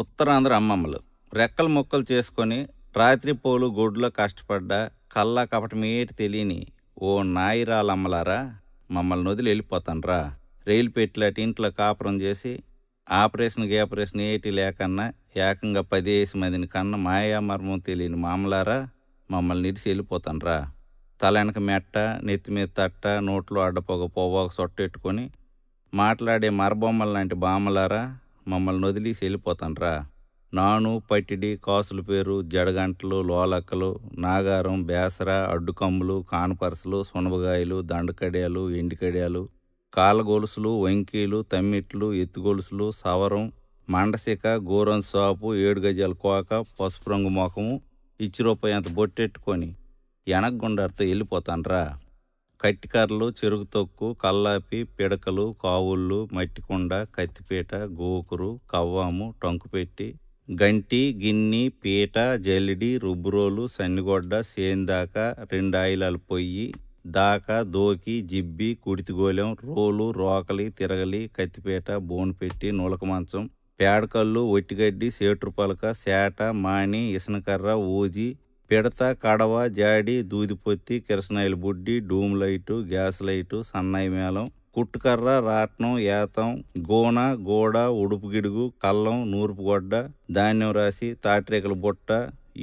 ఉత్తరాంధ్ర అమ్మమ్మలు రెక్కలు ముక్కలు చేసుకొని రాత్రిపోలు గొడ్లో కష్టపడ్డా కల్లా కపటమేటి తెలియని ఓ నాయిరాలమ్మలారా, మమ్మల్ని వదిలి వెళ్ళిపోతాన్రా. రైలు పెట్టిలాంటి ఇంట్లో కాపురం చేసి ఆపరేషన్ ఏటి లేకన్నా ఏకంగా 10 మందిని కన్నా మాయామర్మం తెలియని మామలారా, మమ్మల్ని ఇడిసి వెళ్ళిపోతాన్రా. తలెనక మెట్ట, నెత్తి మీద తట్ట, నోట్లో అడ్డపోగ పొవ్వొక సొట్టెట్టుకొని మాట్లాడే మరబొమ్మల లాంటి బామ్మలారా, మమ్మల్ని వదిలేసి వెళ్ళిపోతాన్రా. నాను, పట్టిడి, కాసుల పేరు, జడగంటలు, లోలక్కలు, నాగారం, బేసర, అడ్డుకమ్ములు, కానపరసలు, సునబగాయలు, దండకడియాలు, ఎండికడియాలు, కాళ్ళ గొలుసులు, వంకీలు, తమ్మిట్లు, ఎత్తుగొలుసులు, సవరం, మండసిక, గోరం సాపు, 7 గజాల కోక, పసుపు రంగు మొఖము, రూపాయి అంత బొట్టెట్టుకొని ఎనగగుండారితో వెళ్ళిపోతాన్రా. కట్టికర్రలు, చెరుకు తొక్కు, కల్లాపి, పిడకలు, కావుళ్ళు, మట్టికుండ, కత్తిపీట, గోకురు, కవ్వాము, టంకుపెట్టి, గంటి, గిన్ని, పీట, జల్లిడి, రుబ్బురోలు, సన్నిగొడ్డ, సేందాక, 2 ఆయిలాలు పొయ్యి దాకా, దోకి, జిబ్బి, కుడితిగోలెం, రోలు, రోకలి, తిరగలి, కత్తిపీట, బోనుపెట్టి, నులక మంచం, పేడకల్లు, ఒట్టిగడ్డి, సేట్రు పలక, సేట, మాని, ఇసనకర్ర, ఊజి, పిడత, కడవ, జాడి, దూదిపొత్తి, కిరసనాయిల బుడ్డి, డూమ్ లైటు, గ్యాస్ లైటు, సన్నాయి మేళం, కుట్టుకర్ర, రాట్నం, ఏతం, గోన, గోడ, ఉడుపు గిడుగు, కల్లం, నూర్పుగొడ్డ, ధాన్యం రాసి, తాటిరేకల బుట్ట,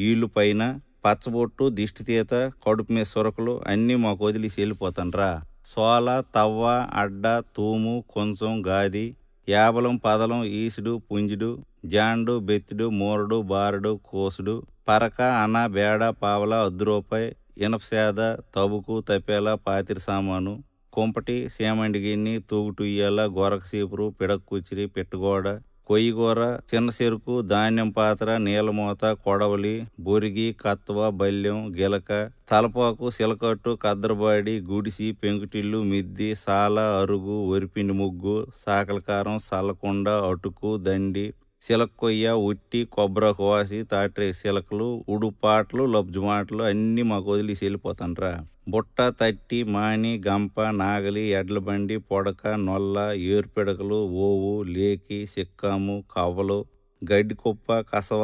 ఈళ్ళు పైన, పచ్చబొట్టు, దిష్టితీత, కడుపు మీద సొరకలు అన్నీ మాకు వదిలేసి వెళ్ళిపోతాన్రా. సోల, తవ్వ, అడ్డ, తూము, కొంచెం, గాది, యాబలం, పదలం, ఈసుడు, పుంజుడు, జాండు, బెత్తిడు, మూరడు, బారడు, కోసుడు, పరక, అన, బేడ, పావల, రూపాయి, ఇనపసేద, తబుకు, తపేల, పాతిరి సామాను, కుంపటి, సేమండి గిన్ని, తూగుటుయ్యాల, గొరక సీపురు, పిడక కుచిరి, పిట్టగోడ, కొయ్యిగూర, చిన్న చెరుకు, ధాన్యం పాత్ర, నీలమూత, కొడవలి, బొరిగి, కత్వ, బల్యం, గిలక, తలపాకు, సిలకట్టు, కద్దరబాడి, గుడిసి, పెంకుటిల్లు, మిద్ది, సాల, అరుగు, వరిపిండి ముగ్గు, సాకలకారం, సల్లకుండ, అటుకు, దండి, సిలక్కొయ్య, ఉట్టి, కొబ్బరాకు వాసి, తాట్రే సిలకలు, ఉడుపాట్లు, లబ్జుమాటలు అన్నీ మాకు వదిలేసి వెళ్ళిపోతాన్రా. బుట్ట, తట్టి, మాని, గంప, నాగలి, ఎడ్లబండి, పొడక, నొల్ల, ఏరుపిడకలు, ఓవు, లేకి, సిక్కాము, కవ్వలు, గడ్డి కుప్ప, కసవ,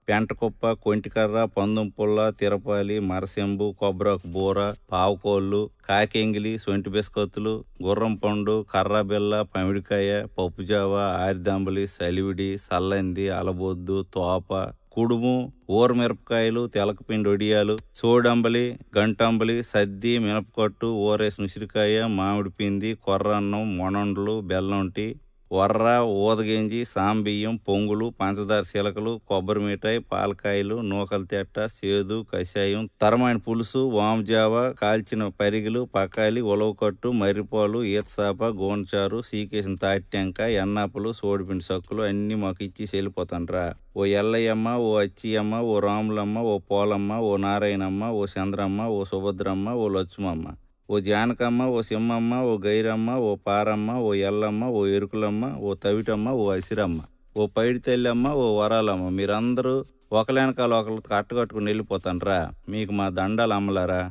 పెంటకుప్ప, కొంటికర్ర, పందుం పుల్ల, తిరపాలి, మరసెంబు, కొబ్బరాకు బూర, పావుకోళ్ళు, కాకెంగిలి, సొంటి బిస్కత్తులు, గుర్రం పండు, కర్రబిల్ల, పమిడికాయ, పప్పుజావ, ఆరిదంబలి, సలివిడి, సల్లంది, అలబొద్దు, తోప, కుడుము, ఊరమిరపకాయలు, తెలకపిండి ఒడియాలు, సోడంబలి, గంటంబలి, సద్ది, మినపకట్టు, ఊరేసిన ఉసిరికాయ, మామిడి పిండి, కొర్రన్నం, మొనండ్లు, బెల్లంటి, వర్ర, ఊదగింజి, సాంబియ్యం, పొంగులు, పంచదార శిలకలు, కొబ్బరి మిఠాయి, పాలకాయలు, నూకల తెట్ట, సేదు, కషాయం, తరమైన పులుసు, వాముజావ, కాల్చిన పరిగిలు, పకాలి, ఉలవకట్టు, మర్రిపాలు, ఈతసాప, గోనచారు, సీకేసిన తాటిటెంక, ఎన్నాపలు, సోడిపిండి సక్కులు అన్నీ మాకు ఇచ్చి వెళ్ళిపోతాన్రా. ఓ ఎల్లయ్యమ్మ, ఓ అచ్చియమ్మ, ఓ రాములమ్మ, ఓ పోలమ్మ, ఓ నారాయణమ్మ, ఓ చంద్రమ్మ, ఓ సుభద్రమ్మ, ఓ లక్ష్మమ్మ, ఓ జానకమ్మ, ఓ సింహమ్మ, ఓ గైరమ్మ, ఓ పారమ్మ, ఓ ఎల్లమ్మ, ఓ ఎరుకులమ్మ, ఓ తవిటమ్మ, ఓ అసిరమ్మ, ఓ పైడి తల్లమ్మ, ఓ వరాలమ్మ, మీరందరూ ఒకలేనకాల ఒకరు కట్టుకట్టుకుని వెళ్ళిపోతాన్రా. మీకు మా దండాలు అమ్మలారా.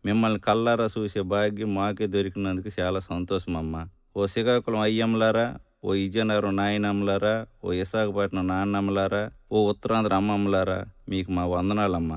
మిమ్మల్ని కల్లారా చూసే భాగ్యం మాకే దొరికినందుకు చాలా సంతోషం అమ్మ. ఓ శ్రీకాకుళం అయ్యమ్మలారా, ఓ విజయనగరం నాయనమ్మలారా, ఓ విశాఖపట్నం నాన్నమ్మలారా, ఓ ఉత్తరాంధ్ర అమ్మమ్మలారా, మీకు మా వందనాలమ్మ.